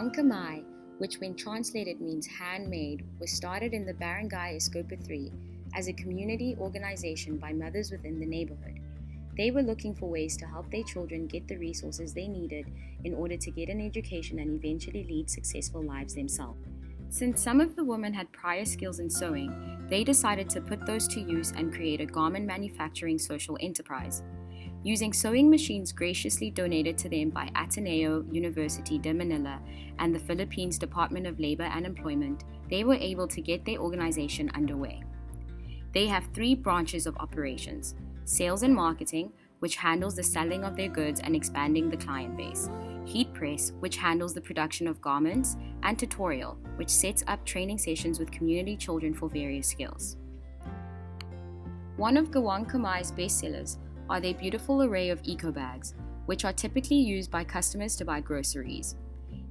Gawang Kamay, which when translated means handmade, was started in the Barangay Escopa 3 as a community organization by mothers within the neighborhood. They were looking for ways to help their children get the resources they needed in order to get an education and eventually lead successful lives themselves. Since some of the women had prior skills in sewing, they decided to put those to use and create a garment manufacturing social enterprise. Using sewing machines graciously donated to them by Ateneo University de Manila and the Philippines Department of Labor and Employment, they were able to get their organization underway. They have 3 branches of operations: sales and marketing, which handles the selling of their goods and expanding the client base; heat press, which handles the production of garments; and tutorial, which sets up training sessions with community children for various skills. One of Gawang Kamay's bestsellers are their beautiful array of eco bags, which are typically used by customers to buy groceries.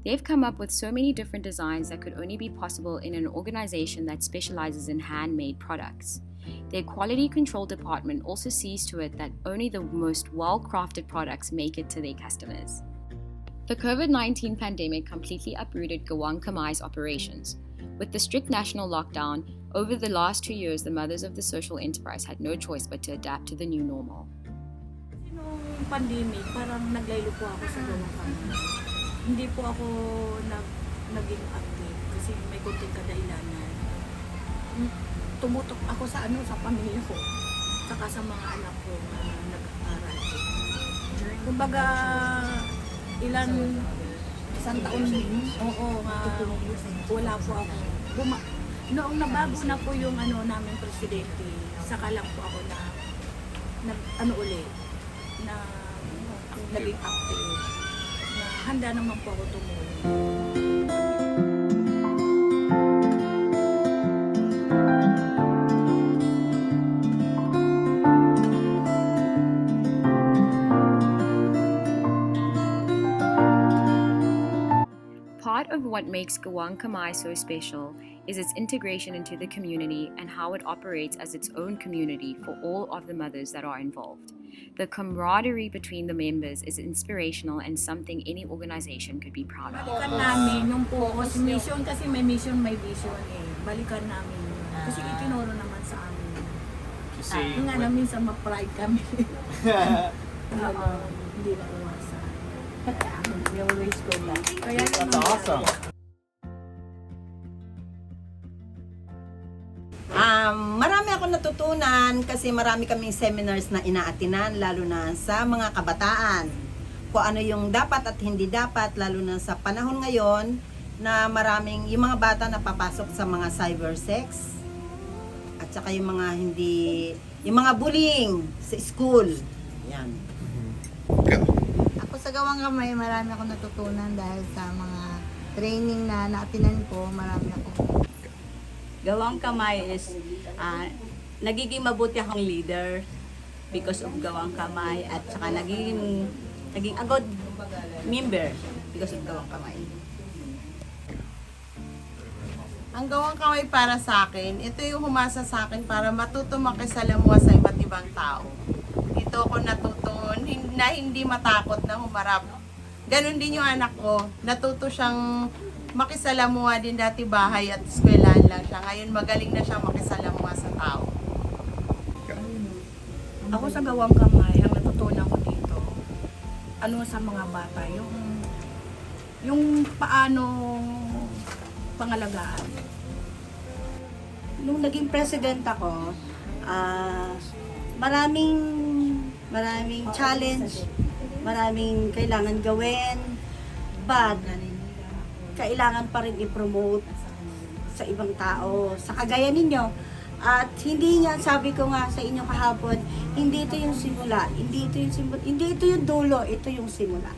They've come up with so many different designs that could only be possible in an organization that specializes in handmade products. Their quality control department also sees to it that only the most well-crafted products make it to their customers. The COVID-19 pandemic completely uprooted Gawang Kamay's operations. With the strict national lockdown, over the last 2 years, the mothers of the social enterprise had no choice but to adapt to the new normal. Noong pandemic, parang naglaylo po ako sa Gawang Kamay. Hindi po ako naging active kasi may konting kadailanan. Tumutok ako sa pamilya ko, saka sa mga anak ko na nag-aaral. Kumbaga, isang taon din, wala po ako. Noong nabago na po yung namin presidente, saka lang po ako na naging active, na handa naman po ako tumulong. Part of what makes Gawang Kamay so special is its integration into the community and how it operates as its own community for all of the mothers that are involved. The camaraderie between the members is inspirational and something any organization could be proud of. Balikan namin nung po ako si mission, kasi may mission, may vision eh. Balikan namin yun. Kasi itinuro naman sa amin. Yung nga namin sa ma-pride kami. Hindi na iwasan. We always go back. That's awesome. Marami ako natutunan kasi marami kaming seminars na inaatinan, lalo na sa mga kabataan. Kung ano yung dapat at hindi dapat, lalo na sa panahon ngayon na maraming yung mga bata na papasok sa mga cyber sex at saka yung mga bullying sa school. Yan. Ako sa Gawang Kamay, marami ako natutunan dahil sa mga training na naatinan ko, marami ako. Gawang Kamay is nagiging mabuti akong leader because of Gawang Kamay, at saka naging a good member because of Gawang Kamay. Ang Gawang Kamay para sa akin, ito yung humasa sa akin para matuto makisalamuha sa iba't ibang tao. Ito ako natuto na hindi matakot na humarap. Ganon din yung anak ko, natuto siyang makisalamuha din, dati bahay at eskwelahan lang siya. Ngayon magaling na siyang makisalamuha sa tao. Ako sa Gawang Kamay, ang natutunan ko dito, sa mga bata, yung paano pangalagaan. Nung naging president ako, maraming challenge, maraming kailangan gawin, but kailangan pa rin i-promote sa ibang tao, sa kagaya ninyo. At hindi nga, sabi ko nga sa inyo kahapon, hindi ito yung simula, hindi ito yung dulo, ito yung simula.